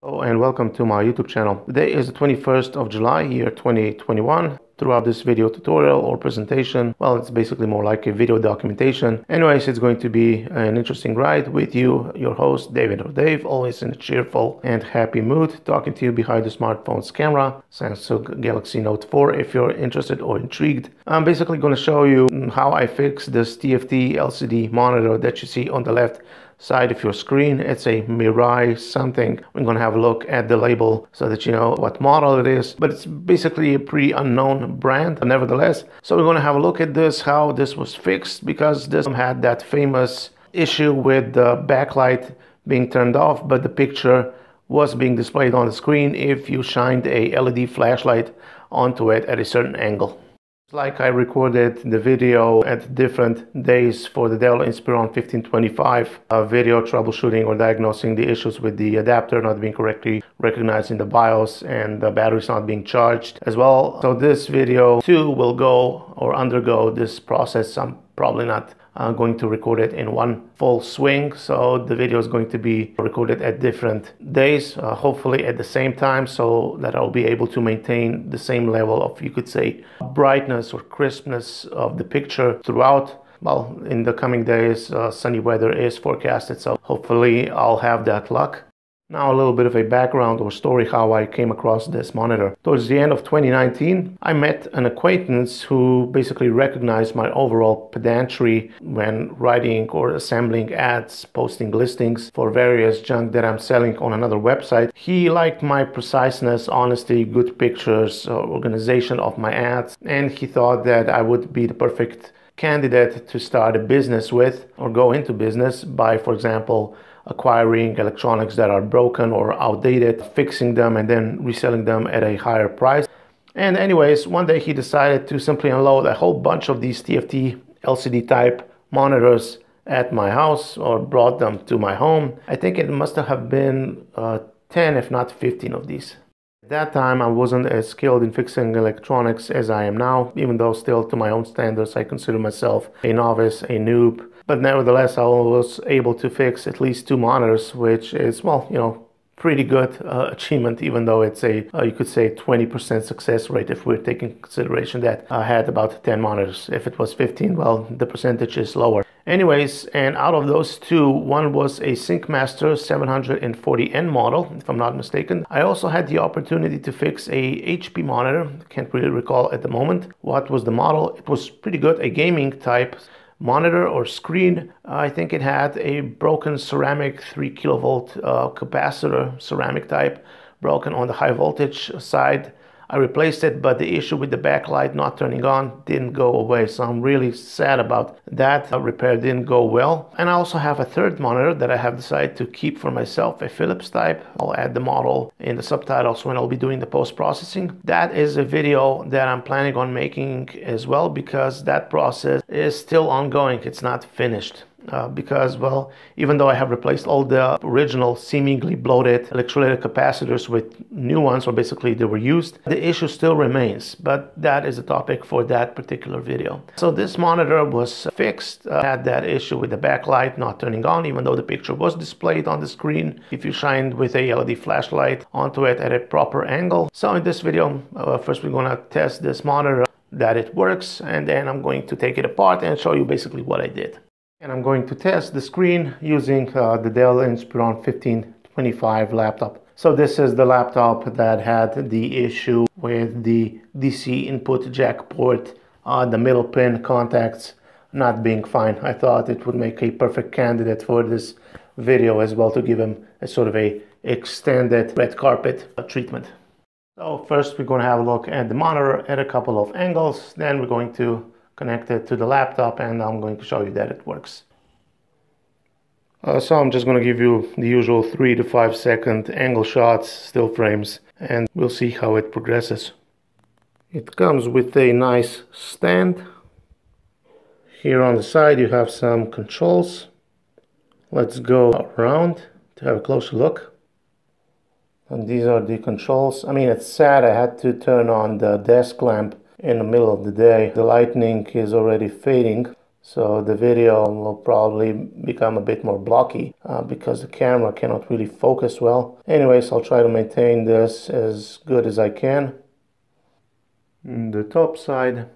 Hello and welcome to my YouTube channel. Today is the 21st of July, year 2021. Throughout this video tutorial or presentation, well, it's basically more like a video documentation. Anyways, it's going to be an interesting ride with you, your host, David or Dave, always in a cheerful and happy mood, talking to you behind the smartphone's camera, Samsung Galaxy Note 4, if you're interested or intrigued. I'm basically going to show you how I fix this TFT-LCD monitor that you see on the left side of your screen. It's a Mirai something. I'm going to have a look at the label so that you know what model it is, but it's basically a pretty unknown brand nevertheless. So we're going to have a look at this, how this was fixed, because this had that famous issue with the backlight being turned off, but the picture was being displayed on the screen if you shined a LED flashlight onto it at a certain angle. Like I recorded the video at different days for the Dell Inspiron 1525 video troubleshooting or diagnosing the issues with the adapter not being correctly recognized in the BIOS and the batteries not being charged as well. So this video too will go or undergo this process. I'm probably not going to record it in one full swing, so the video is going to be recorded at different days, hopefully at the same time, so that I'll be able to maintain the same level of, you could say, brightness or crispness of the picture throughout. Well, in the coming days, sunny weather is forecasted, so hopefully I'll have that luck. Now a little bit of a background or story how I came across this monitor. Towards the end of 2019, I met an acquaintance who basically recognized my overall pedantry when writing or assembling ads, posting listings for various junk that I'm selling on another website. He liked my preciseness, honesty, good pictures, organization of my ads, and he thought that I would be the perfect candidate to start a business with or go into business by, for example, acquiring electronics that are broken or outdated, fixing them and then reselling them at a higher price. And anyways, one day he decided to simply unload a whole bunch of these TFT LCD type monitors at my house, or brought them to my home. I think it must have been 10 if not 15 of these. At that time, I wasn't as skilled in fixing electronics as I am now, even though still to my own standards I consider myself a novice, a noob. But nevertheless, I was able to fix at least 2 monitors, which is, well, you know, pretty good achievement, even though it's a, you could say, 20% success rate if we're taking consideration that I had about 10 monitors. If it was 15, well, the percentage is lower. Anyways, and out of those 2, one was a SyncMaster 740N model, if I'm not mistaken. I also had the opportunity to fix a HP monitor. Can't really recall at the moment what was the model. It was pretty good, a gaming type monitor or screen. I think it had a broken ceramic 3 kilovolt capacitor, ceramic type, broken on the high voltage side. I replaced it, but the issue with the backlight not turning on didn't go away, so I'm really sad about that. Repair didn't go well. And I also have a third monitor that I have decided to keep for myself, a Philips type. I'll add the model in the subtitles when I'll be doing the post-processing. That is a video that I'm planning on making as well, because that process is still ongoing. It's not finished. Because, well, even though I have replaced all the original seemingly bloated electrolytic capacitors with new ones, or basically they were used, the issue still remains, but that is a topic for that particular video. So this monitor was fixed, had that issue with the backlight not turning on, even though the picture was displayed on the screen if you shined with a LED flashlight onto it at a proper angle. So in this video, first we're going to test this monitor, that it works, and then I'm going to take it apart and show you basically what I did. And I'm going to test the screen using the Dell Inspiron 1525 laptop. So this is the laptop that had the issue with the DC input jack port, the middle pin contacts not being fine. I thought it would make a perfect candidate for this video as well, to give him a sort of a extended red carpet treatment. So first we're going to have a look at the monitor at a couple of angles, then we're going to connect it to the laptop, and I'm going to show you that it works. So I'm just going to give you the usual 3 to 5 second angle shots, still frames, and we'll see how it progresses. It comes with a nice stand. Here on the side you have some controls. Let's go around to have a closer look. And these are the controls. I mean, it's sad I had to turn on the desk lamp in the middle of the day. The lightning is already fading, So the video will probably become a bit more blocky because the camera cannot really focus well. Anyways, I'll try to maintain this as good as I can. The top side.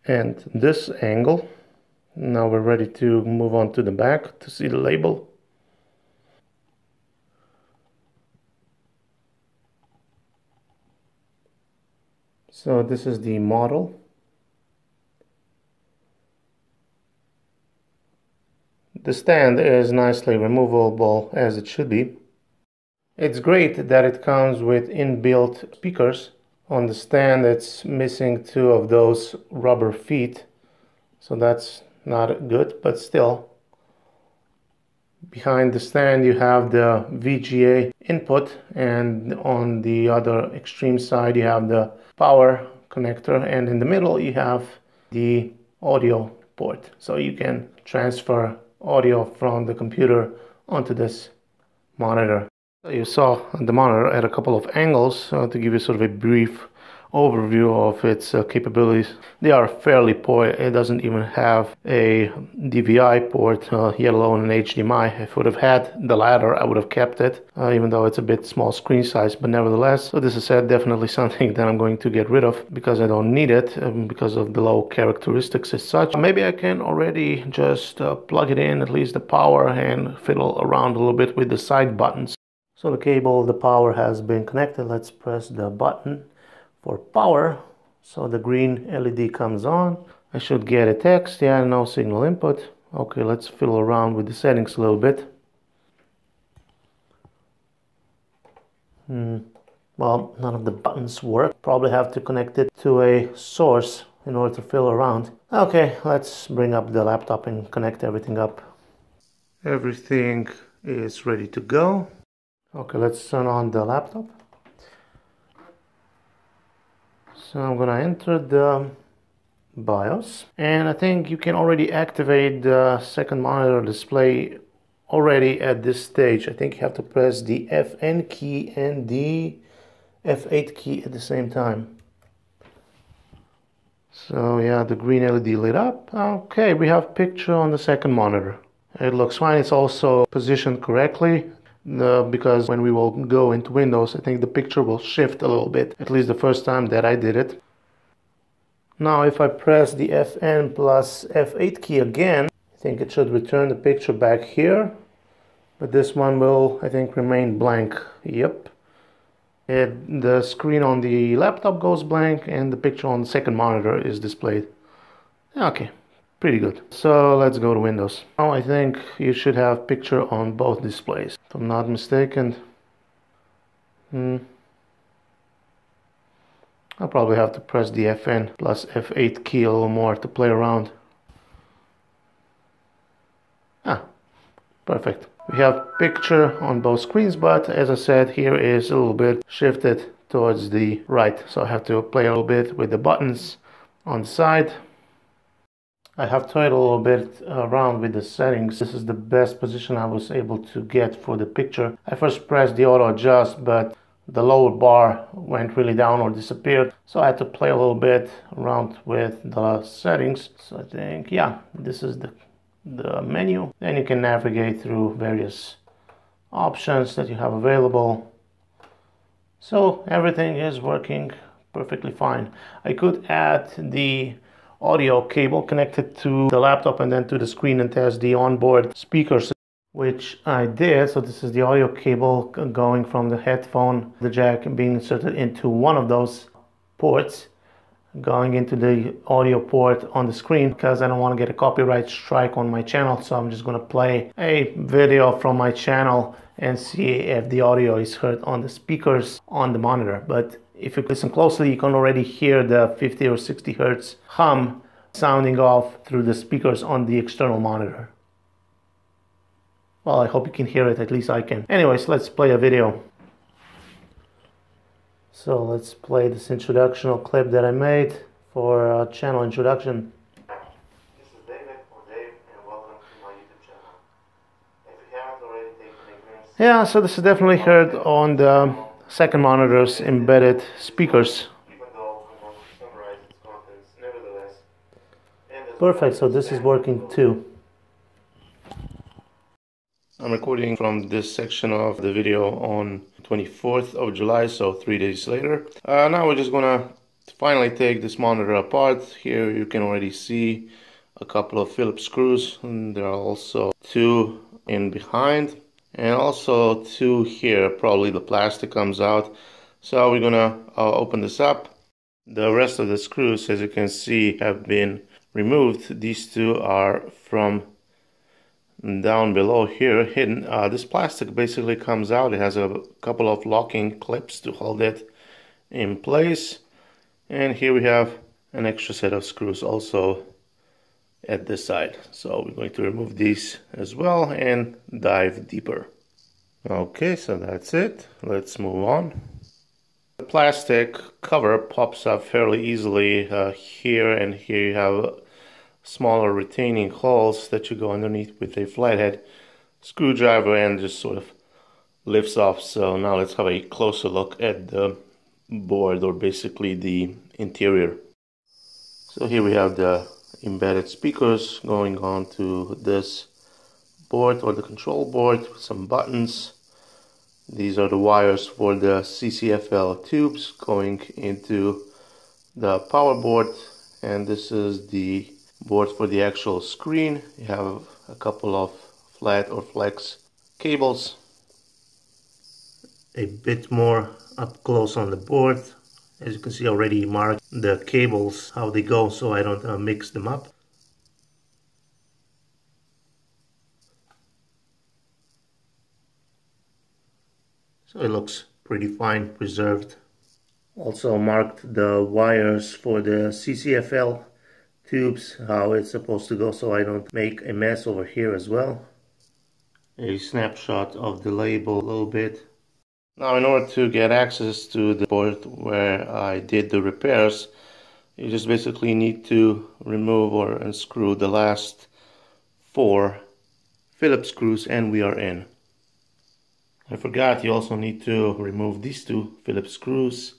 And this angle. Now we're ready to move on to the back to see the label. So this is the model. The stand is nicely removable as it should be. It's great that it comes with inbuilt speakers. On the stand it's missing 2 of those rubber feet, so that's not good, but still. Behind the stand you have the VGA input, and on the other extreme side you have the power connector, and in the middle you have the audio port, so you can transfer audio from the computer onto this monitor. You saw the monitor at a couple of angles to give you sort of a brief overview of its capabilities. They are fairly poor. It doesn't even have a DVI port, yet alone an HDMI. If it would have had the latter, I would have kept it, even though it's a bit small screen size, but nevertheless. So this is definitely something that I'm going to get rid of because I don't need it, because of the low characteristics as such. Maybe I can already just plug it in, at least the power, and fiddle around a little bit with the side buttons. So the cable of the power has been connected. Let's press the button for power. So the green LED comes on. I should get a text. Yeah, no signal input. Okay, let's fiddle around with the settings a little bit. Well, none of the buttons work. Probably have to connect it to a source in order to fiddle around. Okay, let's bring up the laptop and connect everything up. Everything is ready to go. Okay, let's turn on the laptop. So I'm gonna enter the BIOS, and I think you can already activate the second monitor display already at this stage. I think you have to press the FN key and the F8 key at the same time. So yeah, the green LED lit up. Okay, we have picture on the second monitor. It looks fine. It's also positioned correctly. Because when we will go into Windows, I think the picture will shift a little bit, at least the first time that I did it. Now if I press the FN plus F8 key again, I think it should return the picture back here, but this one will, I think, remain blank. Yep. The screen on the laptop goes blank and the picture on the second monitor is displayed. Okay. Pretty good. So let's go to Windows. Now I think you should have picture on both displays, if I'm not mistaken. I'll probably have to press the FN plus F8 key a little more to play around. Perfect. We have picture on both screens, but as I said, here is a little bit shifted towards the right, so I have to play a little bit with the buttons on the side. I have toyed a little bit around with the settings. This is the best position I was able to get for the picture. I first pressed the auto adjust, but the lower bar went really down or disappeared. So I had to play a little bit around with the settings. So I think, yeah, this is the menu. Then you can navigate through various options that you have available. So everything is working perfectly fine. I could add the audio cable connected to the laptop and then to the screen and test the onboard speakers, which I did. So this is the audio cable going from the headphone, the jack being inserted into one of those ports, going into the audio port on the screen, because I don't want to get a copyright strike on my channel. So I'm just going to play a video from my channel and see if the audio is heard on the speakers on the monitor. But if you listen closely, you can already hear the 50 or 60 hertz hum sounding off through the speakers on the external monitor. Well, I hope you can hear it, at least I can. Anyways, let's play a video. So let's play this introductional clip that I made for channel introduction. This is David or Dave, and welcome to my YouTube channel. If you haven't already taken a glimpse. Yeah, so this is definitely heard on the second monitor's embedded speakers. Perfect, so this is working too. I'm recording from this section of the video on 24th of July, so 3 days later. Now we're just gonna finally take this monitor apart. Here you can already see a couple of Phillips screws, and there are also two in behind, and also two here. Probably the plastic comes out. So we're gonna open this up. The rest of the screws, as you can see, have been removed. These two are from down below here, hidden. This plastic basically comes out. It has a couple of locking clips to hold it in place. And here we have an extra set of screws also at this side. So we're going to remove these as well and dive deeper. Okay, so that's it. Let's move on. The plastic cover pops up fairly easily here, and here you have smaller retaining holes that you go underneath with a flathead screwdriver and just sort of lifts off. So now let's have a closer look at the board, or basically the interior. So here we have the embedded speakers going on to this board, or the control board, with some buttons. These are the wires for the CCFL tubes going into the power board, and this is the board for the actual screen. You have a couple of flat or flex cables. A bit more up close on the board. As you can see, already marked the cables, how they go, so I don't mix them up. So it looks pretty fine, preserved. Also marked the wires for the CCFL tubes, how it's supposed to go, so I don't make a mess over here as well. A snapshot of the label a little bit. Now in order to get access to the board where I did the repairs, you just basically need to remove or unscrew the last 4 Phillips screws and we are in. I forgot, you also need to remove these 2 Phillips screws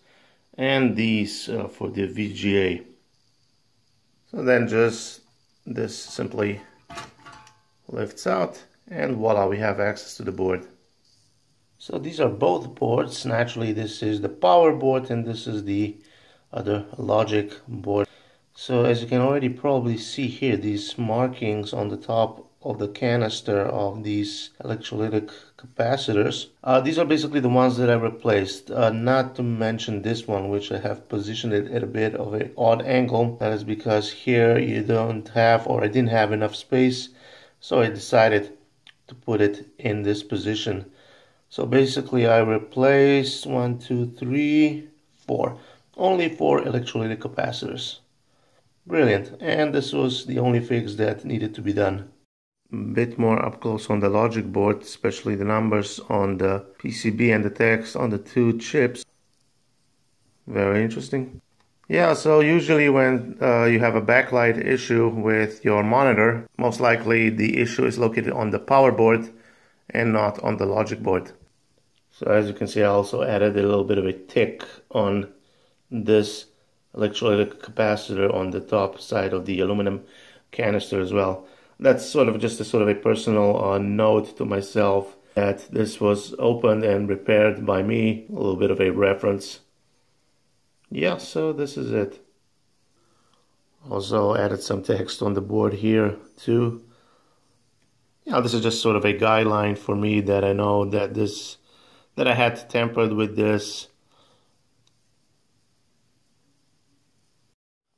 and these for the VGA. So then just this simply lifts out and voila, we have access to the board. So these are both boards. Naturally, this is the power board and this is the other logic board. So as you can already probably see here, these markings on the top of the canister of these electrolytic capacitors. These are basically the ones that I replaced, not to mention this one, which I have positioned it at a bit of an odd angle. That is because here you don't have, or I didn't have enough space, so I decided to put it in this position. So basically I replaced 1, 2, 3, 4. Only 4 electrolytic capacitors. Brilliant. And this was the only fix that needed to be done. A bit more up close on the logic board, especially the numbers on the PCB and the text on the 2 chips. Very interesting. Yeah, so usually when you have a backlight issue with your monitor, most likely the issue is located on the power board and not on the logic board. So as you can see, I also added a little bit of a tick on this electrolytic capacitor on the top side of the aluminum canister as well. That's sort of just a personal note to myself that this was opened and repaired by me, a little bit of a reference. Yeah, so this is it. Also added some text on the board here too. Yeah, this is just sort of a guideline for me that I know that I had tampered with this.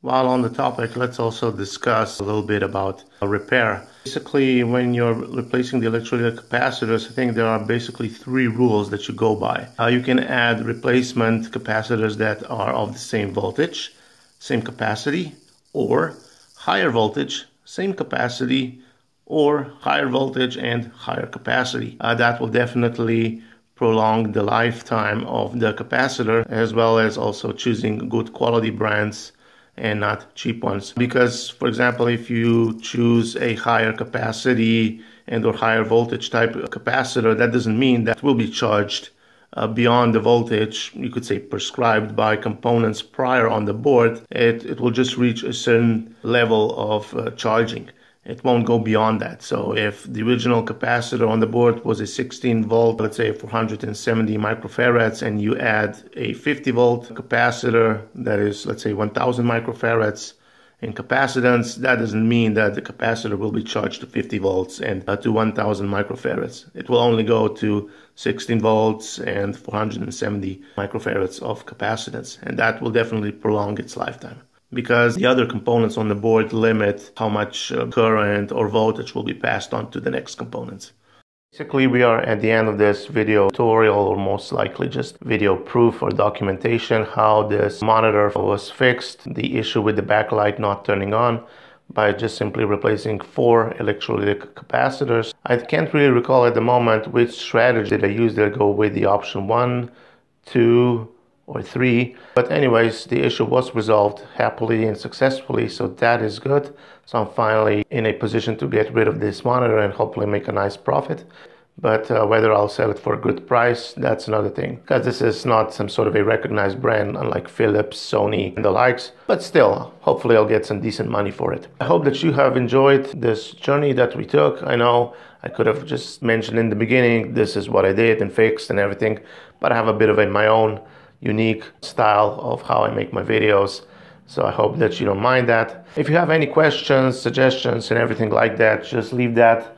While on the topic, let's also discuss a little bit about repair. Basically, when you're replacing the electrolytic capacitors, I think there are basically 3 rules that you go by. You can add replacement capacitors that are of the same voltage, same capacity, or higher voltage, same capacity, or higher voltage and higher capacity. That will definitely prolong the lifetime of the capacitor, as well as also choosing good quality brands and not cheap ones. Because, for example, if you choose a higher capacity and or higher voltage type of capacitor, that doesn't mean that will be charged beyond the voltage, you could say prescribed by components prior on the board, it will just reach a certain level of charging. It won't go beyond that. So if the original capacitor on the board was a 16 volt, let's say 470 microfarads, and you add a 50 volt capacitor that is, let's say 1000 microfarads in capacitance, that doesn't mean that the capacitor will be charged to 50 volts and to 1000 microfarads. It will only go to 16 volts and 470 microfarads of capacitance, and that will definitely prolong its lifetime, because the other components on the board limit how much current or voltage will be passed on to the next components. Basically, we are at the end of this video tutorial, or most likely just video proof or documentation how this monitor was fixed, the issue with the backlight not turning on, by just simply replacing 4 electrolytic capacitors. I can't really recall at the moment which strategy did I use. Did I go with the option 1, 2, or 3? But anyways, the issue was resolved happily and successfully, so that is good. So I'm finally in a position to get rid of this monitor and hopefully make a nice profit. But whether I'll sell it for a good price, that's another thing, because this is not some sort of a recognized brand unlike Philips, Sony, and the likes. But still, hopefully I'll get some decent money for it. I hope that you have enjoyed this journey that we took. I know I could have just mentioned in the beginning, this is what I did and fixed and everything, but I have a bit of my own unique style of how I make my videos. So I hope that you don't mind that. If you have any questions, suggestions, and everything like that, just leave that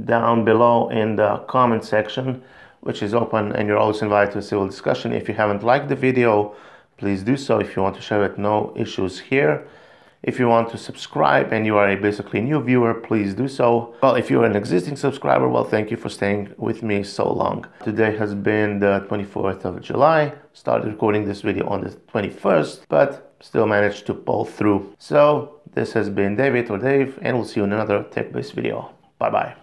down below in the comment section, which is open, and you're always invited to a civil discussion. If you haven't liked the video, please do so. If you want to share it, no issues here. If you want to subscribe and you are basically a new viewer, please do so. Well, if you're an existing subscriber, well, thank you for staying with me so long. Today has been the 24th of July. Started recording this video on the 21st, but still managed to pull through. So this has been David or Dave, and we'll see you in another tech-based video. Bye-bye.